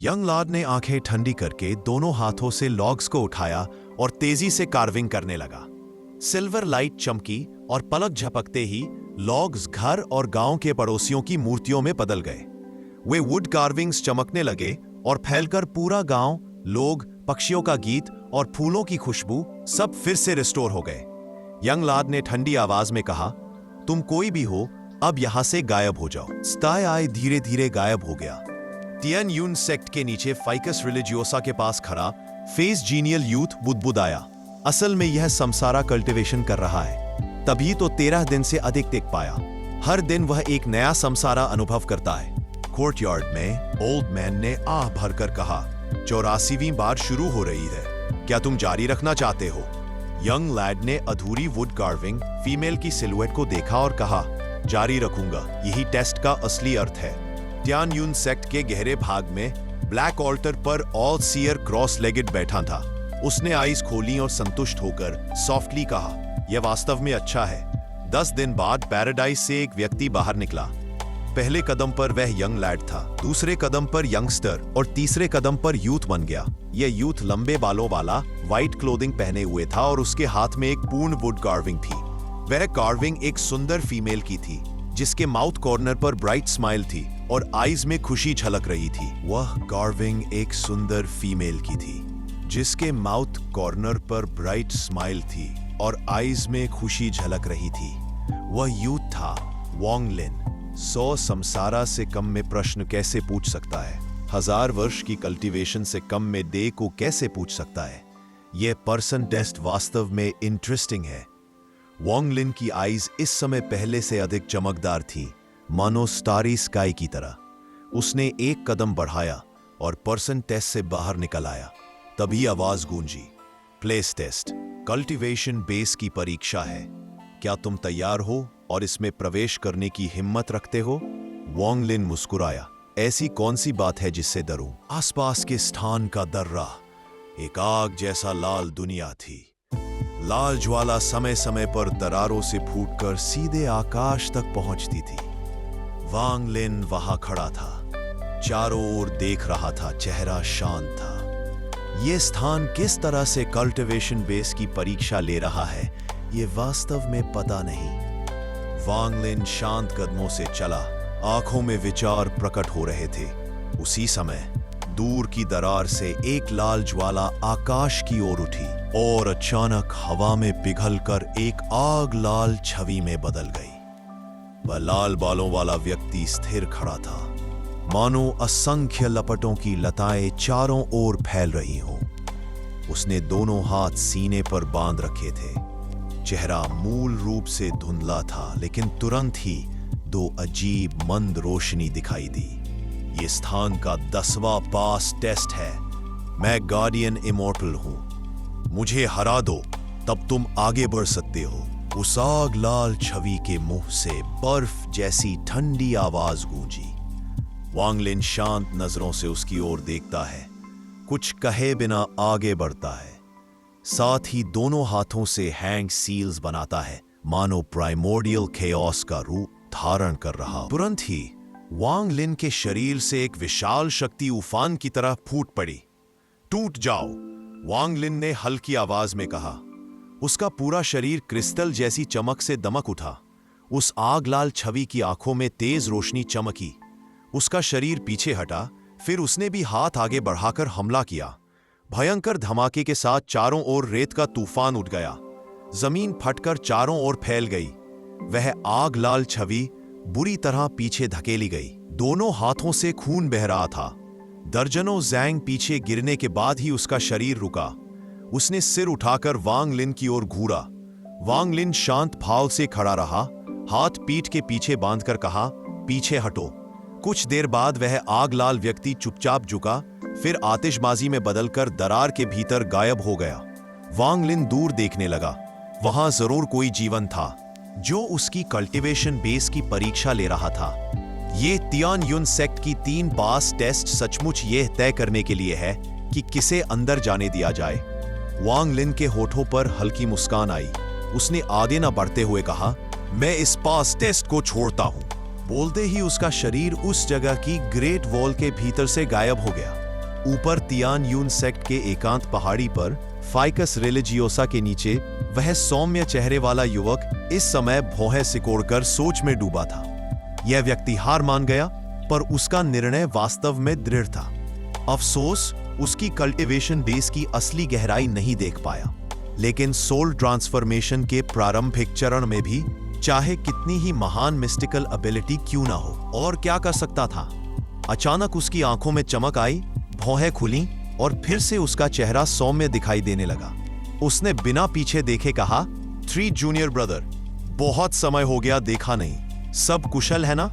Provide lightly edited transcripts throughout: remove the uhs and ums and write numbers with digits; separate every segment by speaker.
Speaker 1: Young Lord ने आंखें ठंडी करके दोनों हाथों से लॉग्स को उठाया और तेजी से कार्विंग करने लगा। सिल्वर लाइट चमकी और पलक झपकते ही लॉग्स घर और गांव के पड़ोसियों की मूर्तियों में बदल गए। वे वुड कार्विंग्स चमकने लगे और फैलकर पूरा गांव, लोग, पक्षियों का गीत और फूलों की खुशबू सब फिर से रिस्टोर हो गए। यंग लार्ड ने ठंडी आवाज में कहा, तुम कोई भी हो, अब यहां से गायब हो जाओ। स्टाई आई धीरे धीरे गायब हो गया। तियन यून सेक्ट के नीचे फाइकस रिलीजियोसा के पास खड़ा फेस जीनियल यूथ बुदबुदाया। असल में यह समसारा कल्टीवेशन कर रहा है, तभी तो 13 दिन से अधिक टिक पाया। हर दिन वह एक नया समसारा अनुभव करता है। कोर्टयार्ड में ओल्ड मैन ने आह भरकर कहा, 84वीं बार शुरू हो रही है, क्या तुम जारी रखना चाहते हो? यंग लैड ने अधूरी वुड कार्विंग फीमेल की सिलुएट को देखा और कहा, जारी रखूंगा, यही टेस्ट का असली अर्थ है। तियान यून सेक्ट के गहरे भाग में ब्लैक ऑल्टर पर ऑल सीयर क्रॉस लेगेड बैठा था। उसने आईज खोली और संतुष्ट होकर सॉफ्टली कहा, यह वास्तव में अच्छा है। 10 दिन बाद पैराडाइज से एक व्यक्ति बाहर निकला। पहले कदम पर वह यंग लैड था, दूसरे कदम पर यंगस्टर और तीसरे कदम पर यूथ बन गया। यह यूथ लंबे बालों वाला, व्हाइट क्लोथिंग पहने हुए था और उसके हाथ में एक पूर्ण वुड कार्विंग थी। वह कार्विंग एक सुंदर फीमेल की थी, जिसके माउथ कॉर्नर पर ब्राइट स्माइल थी और आईज में खुशी झलक रही थी। वह कार्विंग एक सुंदर फीमेल की थी, जिसके माउथ कॉर्नर पर ब्राइट स्माइल थी और आईज में खुशी झलक रही थी। वह यूथ था, वांग लिन। 100 समसारा से कम में प्रश्न कैसे पूछ सकता है? 1000 वर्ष की कल्टीवेशन से कम में डे को कैसे पूछ सकता है? यह पर्सन टेस्ट वास्तव में इंटरेस्टिंग है। वांग लिन की आईज इस समय पहले से अधिक चमकदार थी, मानो स्टारी स्काई की तरह। उसने एक कदम बढ़ाया और पर्सन टेस्ट से बाहर निकल आया। तभी आवाज गूंजी, प्लेस टेस्ट, कल्टीवेशन बेस की परीक्षा है। क्या तुम तैयार हो और इसमें प्रवेश करने की हिम्मत रखते हो? वांग लिन मुस्कुराया, ऐसी कौन सी बात है जिससे डरूं? आसपास के स्थान का दर्रा एक आग जैसा लाल दुनिया थी। लाल ज्वाला समय समय पर दरारों से फूटकर सीधे आकाश तक पहुंचती थी। वांग लिन वहां खड़ा था, चारों ओर देख रहा था, चेहरा शांत था। यह स्थान किस तरह से कल्टीवेशन बेस की परीक्षा ले रहा है, यह वास्तव में पता नहीं। वांग लिन शांत कदमों से चला, आंखों में विचार प्रकट हो रहे थे। उसी समय दूर की दरार से एक लाल ज्वाला आकाश की ओर उठी और अचानक हवा में पिघलकर एक आग लाल छवि में बदल गई। वह लाल बालों वाला व्यक्ति स्थिर खड़ा था, मानो असंख्य लपटों की लताएं चारों ओर फैल रही हों। उसने दोनों हाथ सीने पर बांध रखे थे। चेहरा मूल रूप से धुंधला था, लेकिन तुरंत ही 2 अजीब मंद रोशनी दिखाई दी। ये स्थान का 10वां पास टेस्ट है। मैं गार्डियन इमॉर्टल हूं। मुझे हरा दो, तब तुम आगे बढ़ सकते हो। उस आग लाल छवि के मुंह से बर्फ जैसी ठंडी आवाज गूंजी। वांग लिन शांत नजरों से उसकी ओर देखता है, कुछ कहे बिना आगे बढ़ता है। साथ ही दोनों हाथों से हैंग सील्स बनाता है, मानो प्राइमोर्डियल केओस का रूप धारण कर रहा। तुरंत ही वांग लिन के शरीर से एक विशाल शक्ति उफान की तरह फूट पड़ी। टूट जाओ, वांग लिन ने हल्की आवाज में कहा। उसका पूरा शरीर क्रिस्टल जैसी चमक से दमक उठा। उस आग लाल छवि की आंखों में तेज रोशनी चमकी। उसका शरीर पीछे हटा, फिर उसने भी हाथ आगे बढ़ाकर हमला किया। भयंकर धमाके के साथ चारों ओर रेत का तूफान उठ गया। जमीन फटकर चारों ओर फैल गई। वह आग लाल छवि बुरी तरह पीछे धकेली गई। दोनों हाथों से खून बह रहा था। दर्जनों जैंग पीछे गिरने के बाद ही उसका शरीर रुका। उसने सिर उठाकर वांग लिन की ओर घूरा। वांग लिन शांत भाव से खड़ा रहा, हाथ पीठ के पीछे बांधकर कहा, पीछे हटो। कुछ देर बाद वह आग लाल व्यक्ति चुपचाप झुका, फिर आतिशबाजी में बदलकर दरार के भीतर गायब हो गया। वांग लिन दूर देखने लगा। वहां जरूर कोई जीवन था, जो उसकी कल्टीवेशन बेस की परीक्षा ले रहा था। ये तियान युन सेक्ट की 3 पास टेस्ट सचमुच यह तय करने के लिए है कि किसे अंदर जाने दिया जाए। वांग लिन के होठों पर हल्की मुस्कान आई। उसने आगे न बढ़ते हुए कहा, मैं इस पास टेस्ट को छोड़ता हूं। बोलते ही उसका शरीर उस जगह की ग्रेट वॉल के भीतर से गायब हो गया। ऊपर तियान यून सेक्ट के एकांत पहाड़ी पर फाइकस रिलिजियोसा के नीचे वह सौम्य चेहरे वाला युवक इस समय भौहें सिकोड़कर सोच में डूबा था। यह व्यक्ति हार मान गया, पर उसका निर्णय वास्तव में दृढ़ था। अफसोस, उसकी कल्टीवेशन बेस की असली गहराई नहीं देख पाया। लेकिन सोल ट्रांसफॉर्मेशन के प्रारंभिक चरण में भी चाहे कितनी ही महान मिस्टिकल एबिलिटी क्यों ना हो, और क्या कर सकता था। अचानक उसकी आंखों में चमक आई, भौहें खुली और फिर से उसका चेहरा सौम्य दिखाई देने लगा। उसने बिना पीछे देखे कहा, 3 जूनियर ब्रदर, बहुत समय हो गया देखा नहीं, सब कुशल है ना?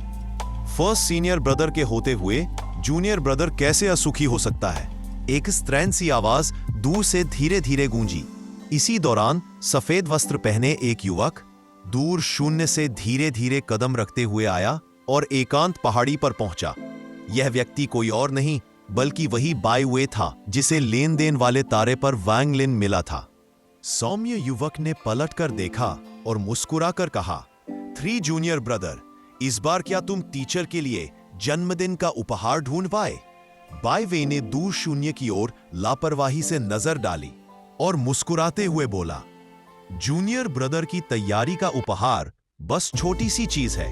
Speaker 1: फर्स्ट सीनियर ब्रदर के होते हुए जूनियर ब्रदर कैसे असुखी हो सकता है? एक स्त्रैन सी आवाज दूर से धीरे धीरे गूंजी। इसी दौरान सफेद वस्त्र पहने एक युवक दूर शून्य से धीरे धीरे कदम रखते हुए आया और एकांत पहाड़ी पर पहुंचा। यह व्यक्ति कोई और नहीं बल्कि वही बाई वे था जिसे लेन देन वाले तारे पर वांग लिन मिला था। सौम्य युवक ने पलटकर देखा और मुस्कुराकर कहा, 3 जूनियर ब्रदर, इस बार क्या तुम टीचर के लिए जन्मदिन का उपहार ढूंढ पाए? बाई वे ने दूर शून्य की ओर लापरवाही से नजर डाली और मुस्कुराते हुए बोला, जूनियर ब्रदर की तैयारी का उपहार बस छोटी सी चीज है,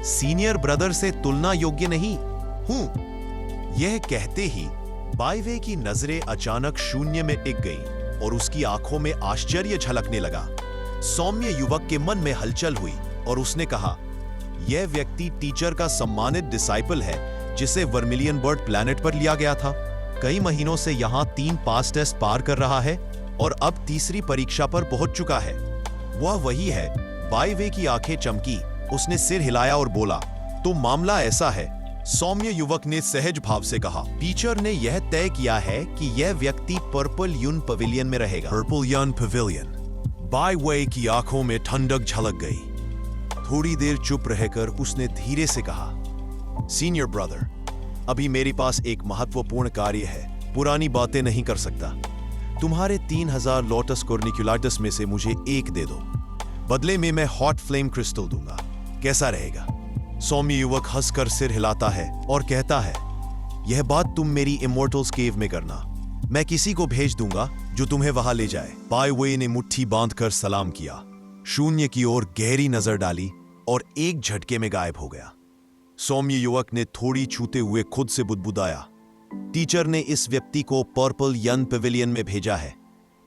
Speaker 1: सीनियर ब्रदर से तुलना योग्य नहीं हूं। यह कहते ही बाई वे की नजरें अचानक शून्य में टिक गईं और उसकी आंखों में आश्चर्य झलकने लगा। सौम्य युवक के मन में हलचल हुई और उसने कहा, यह व्यक्ति टीचर का सम्मानित डिसाइपल है जिसे वर्मिलियन बर्ड प्लैनेट पर लिया गया था। कई महीनों से यहां 3 पास टेस्ट पार कर रहा है और अब तीसरी परीक्षा पर पहुंच चुका है। वह वही है। बाई वे की आंखें चमकी, उसने सिर हिलाया और बोला, तो मामला ऐसा है। सौम्य युवक ने सहज भाव से कहा, टीचर ने यह तय किया है कि यह व्यक्ति पर्पल यून पवेलियन में रहेगा। पर्पल यून पवेलियन। बाई वे की आंखों में ठंडक झलक गई। थोड़ी देर चुप रहकर उसने धीरे से कहा, सीनियर ब्रदर, अभी मेरे पास एक महत्वपूर्ण कार्य है, पुरानी बातें नहीं कर सकता। तुम्हारे 3000 लोटस कॉर्निकुलाटस में से मुझे एक दे दो, बदले में मैं हॉट फ्लेम क्रिस्टल दूंगा, कैसा रहेगा? सौम्य युवक हंसकर सिर हिलाता है और कहता है, यह बात तुम मेरी इमोर्टल्स केव में करना, मैं किसी को भेज दूंगा जो तुम्हें वहां ले जाए। बाई वे ने मुट्ठी बांधकर सलाम किया, शून्य की ओर गहरी नजर डाली और एक झटके में गायब हो गया। सौम्य युवक ने थोड़ी छूते हुए खुद से बुदबुदाया, टीचर ने इस व्यक्ति को पर्पल यन पवेलियन में भेजा है,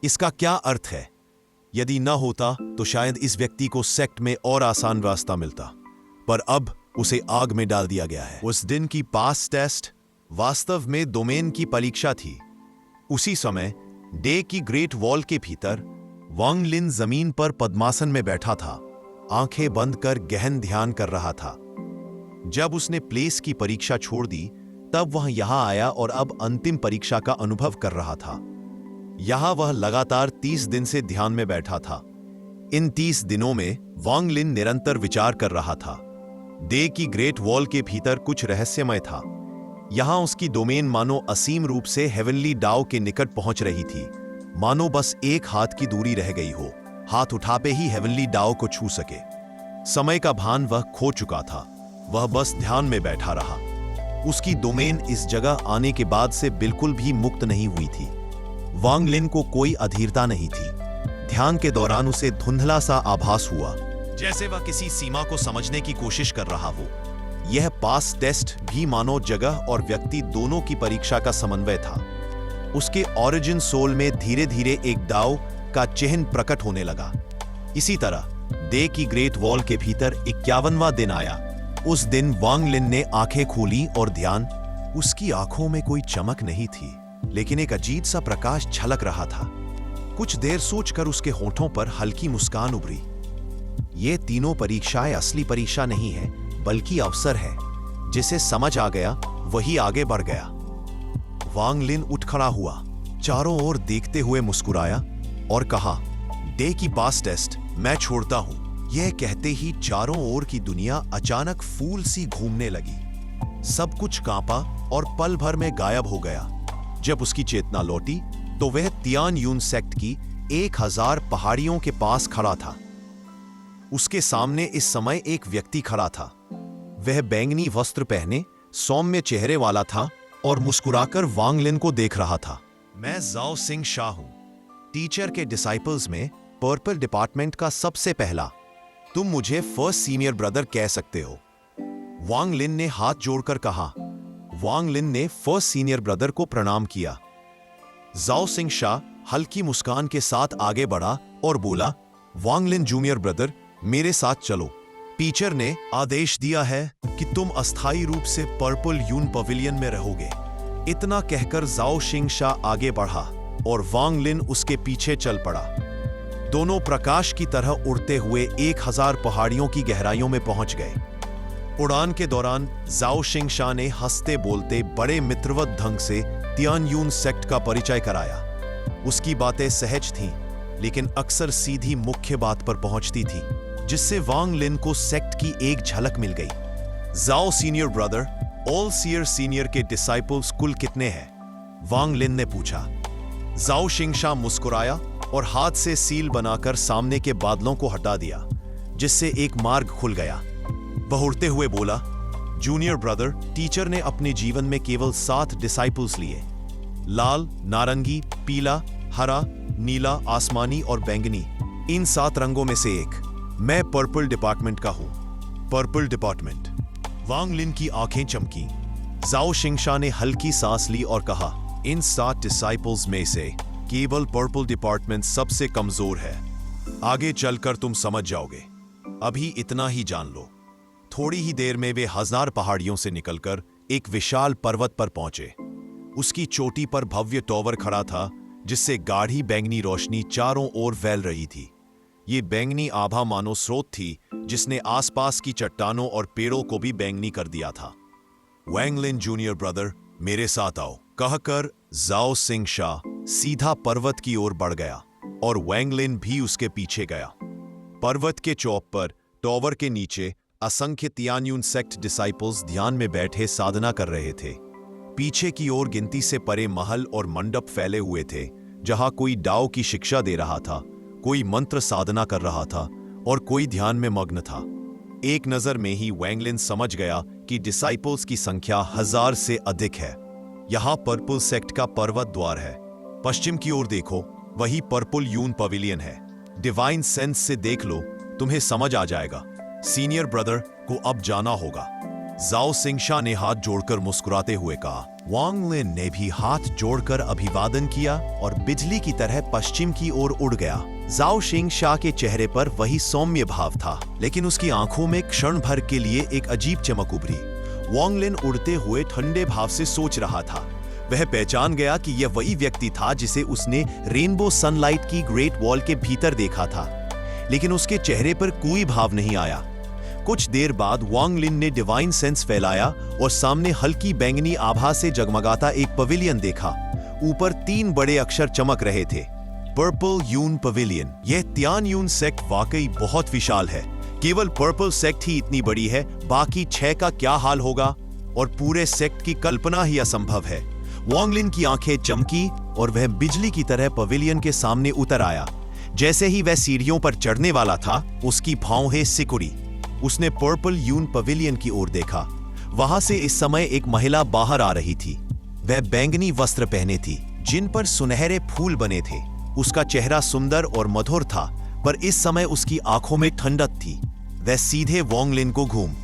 Speaker 1: इसका क्या अर्थ है? यदि न होता तो शायद इस व्यक्ति को सेक्ट में और आसान रास्ता मिलता, पर अब उसे आग में डाल दिया गया है। उस दिन की पास टेस्ट वास्तव में डोमेन की परीक्षा थी। उसी समय डे की ग्रेट वॉल के भीतर वांग लिन जमीन पर पद्मासन में बैठा था, आंखें बंद कर गहन ध्यान कर रहा था। जब उसने प्लेस की परीक्षा छोड़ दी तब वह यहां आया और अब अंतिम परीक्षा का अनुभव कर रहा था। यहां वह लगातार 30 दिन से ध्यान में बैठा था। इन 30 दिनों में वांग लिन निरंतर विचार कर रहा था। डे की ग्रेट वॉल के भीतर कुछ रहस्यमय था। यहां उसकी डोमेन मानो असीम रूप से हेवनली डाओ के निकट पहुंच रही थी, मानो बस एक हाथ की दूरी रह गई हो, हाथ उठा पे ही हेवनली डाओ को छू सके। समय का भान वह खो चुका था, वह बस ध्यान में बैठा रहा। उसकी डोमेन इस जगह आने के बाद से बिल्कुल भी मुक्त नहीं हुई थी। वांग लिन को कोई अधीरता नहीं थी। ध्यान के दौरान उसे धुंधला सा आभास हुआ, जैसे वह किसी सीमा को समझने की कोशिश कर रहा हो। यह पास टेस्ट भी मानो जगह और व्यक्ति दोनों की परीक्षा का समन्वय था। उसके ओरिजिन सोल में धीरे धीरे एक डाओ का चिन्ह प्रकट होने लगा। इसी तरह डे की ग्रेट वॉल के भीतर 51वां दिन आया। उस दिन वांग लिन ने आंखें खोली और ध्यान, उसकी आंखों में कोई चमक नहीं थी, लेकिन एक अजीब सा प्रकाश झलक रहा था। कुछ देर सोचकर उसके होठों पर हल्की मुस्कान उभरी। ये तीनों परीक्षाएं असली परीक्षा नहीं है, बल्कि अवसर है। जिसे समझ आ गया वही आगे बढ़ गया। वांग लिन उठ खड़ा हुआ, चारों ओर देखते हुए मुस्कुराया और कहा, डे की पास टेस्ट मैं छोड़ता हूं। यह कहते ही चारों ओर की दुनिया अचानक फूल सी घूमने लगी। सब कुछ कांपा और पल भर में गायब हो गया। जब उसकी चेतना लौटी तो वह तियान यून सेक्ट की 1000 पहाड़ियों के पास खड़ा था। उसके सामने इस समय एक व्यक्ति खड़ा था। वह बैंगनी वस्त्र पहने सौम्य चेहरे वाला था और मुस्कुराकर वांग लिन को देख रहा था। मैं जाओ सिंह शाह हूं, टीचर के डिसाइपल्स में पर्पल डिपार्टमेंट का सबसे पहला। तुम मुझे फर्स्ट सीनियर ब्रदर कह सकते हो। वांग लिन ने हाथ जोड़कर कहा। वांग लिन ने फर्स्ट सीनियर ब्रदर को प्रणाम किया। जाओ सिंह शाह हल्की मुस्कान के साथ आगे बढ़ा और बोला, वांग लिन जूनियर ब्रदर, मेरे साथ चलो। टीचर ने आदेश दिया है कि तुम अस्थायी रूप से पर्पल यून पवेलियन में रहोगे। इतना कहकर जाओ सिंह शाह आगे बढ़ा और वांग लिन उसके पीछे चल पड़ा। दोनों प्रकाश की तरह उड़ते हुए 1000 पहाड़ियों की गहराइयों में पहुंच गए। उड़ान के दौरान जाओ सिंह शाह ने हंसते बोलते बड़े मित्रवत ढंग से तियानयून सेक्ट का परिचय कराया। उसकी बातें सहज थीं, लेकिन अक्सर सीधी मुख्य बात पर पहुंचती थी, जिससे वांग लिन को सेक्ट की एक झलक मिल गई। जाओ senior brother, all seer senior के डिसाइपल्स कुल कितने हैं? वांग लिन ने पूछा। जाओ सिंह शाह मुस्कुराया और हाथ से सील बनाकर सामने के बादलों को हटा दिया, जिससे एक मार्ग खुल गया। वह उड़ते हुए बोला, जूनियर ब्रदर, टीचर ने अपने जीवन में केवल 7 डिसाइपल्स लिए। लाल, नारंगी, पीला, हरा, नीला, आसमानी और बैंगनी, इन 7 रंगों में से एक। मैं पर्पल डिपार्टमेंट का हूं। Purple department. वांग लिन की आंखें चमकी। जाओ सिंह शाह ने हल्की सांस ली और कहा, इन 7 डिसाइपल्स में से केवल पर्पल डिपार्टमेंट सबसे कमजोर है। आगे चलकर तुम समझ जाओगे। अभी इतना ही जान लो। थोड़ी ही देर में वे 1000 पहाड़ियों से निकलकर एक विशाल पर्वत पर पहुंचे। उसकी चोटी पर भव्य टॉवर खड़ा था, जिससे गाढ़ी बैंगनी रोशनी चारों ओर फैल रही थी। ये बैंगनी आभा मानो स्रोत थी, जिसने आसपास की चट्टानों और पेड़ों को भी बैंगनी कर दिया था। वांग लिन जूनियर ब्रदर, मेरे साथ आओ, कहकर जाओ सिंह शाह सीधा पर्वत की ओर बढ़ गया और वांग लिन भी उसके पीछे गया। पर्वत के चौप पर टॉवर के नीचे असंख्य तियानयून सेक्ट डिसाइपल्स ध्यान में बैठे साधना कर रहे थे। पीछे की ओर गिनती से परे महल और मंडप फैले हुए थे, जहां कोई डाओ की शिक्षा दे रहा था, कोई मंत्र साधना कर रहा था और कोई ध्यान में मग्न था। एक नजर में ही वांग लिन समझ गया कि डिसाइपल्स की संख्या 1000 से अधिक है। यहां पर्पल सेक्ट का पर्वत द्वार है। पश्चिम की ओर देखो, वही पर्पल यून पवेलियन है। डिवाइन सेंस से देख लो, तुम्हें समझ आ जाएगा। सीनियर ब्रदर को अब जाना होगा। जाओ सिंह शाह ने हाथ जोड़कर मुस्कुराते हुए कहा। वांग लिन ने भी हाथ जोड़कर अभिवादन किया और बिजली की तरह पश्चिम की ओर उड़ गया। जाओ सिंह शाह के चेहरे पर वही सौम्य भाव था, लेकिन उसकी आंखों में क्षण भर के लिए एक अजीब चमक उभरी। वांग लिन उड़ते हुए ठंडे भाव से सोच रहा था। वह पहचान गया कि यह वही व्यक्ति था जिसे उसने रेनबो सनलाइट की ग्रेट वॉल के भीतर देखा था, लेकिन उसके चेहरे पर कोई भाव नहीं आया। कुछ देर बाद वांग लिन ने डिवाइन सेंस फैलाया और सामने हल्की बैंगनी आभा से जगमगाता एक पवेलियन देखा। ऊपर 3 बड़े अक्षर चमक रहे थे, पर्पल यून पवेलियन। यह तियानयून सेक्ट वाकई बहुत विशाल है। केवल पर्पल सेक्ट ही इतनी बड़ी है, बाकी 6 का क्या हाल होगा? और पूरे सेक्ट की कल्पना ही असंभव है। वांग लिन की आंखें चमकी और वह बिजली की तरह पवेलियन के सामने उतर आया। जैसे ही वह सीढ़ियों पर चढ़ने वाला था, उसकी भौहें सिकुड़ी। उसने पर्पल यून पवेलियन की ओर देखा। वहां से इस समय एक महिला बाहर आ रही थी। वह बैंगनी वस्त्र पहने थी, जिन पर सुनहरे फूल बने थे। उसका चेहरा सुंदर और मधुर था, पर इस समय उसकी आंखों में ठंडक थी। वह सीधे वांग लिन को घूम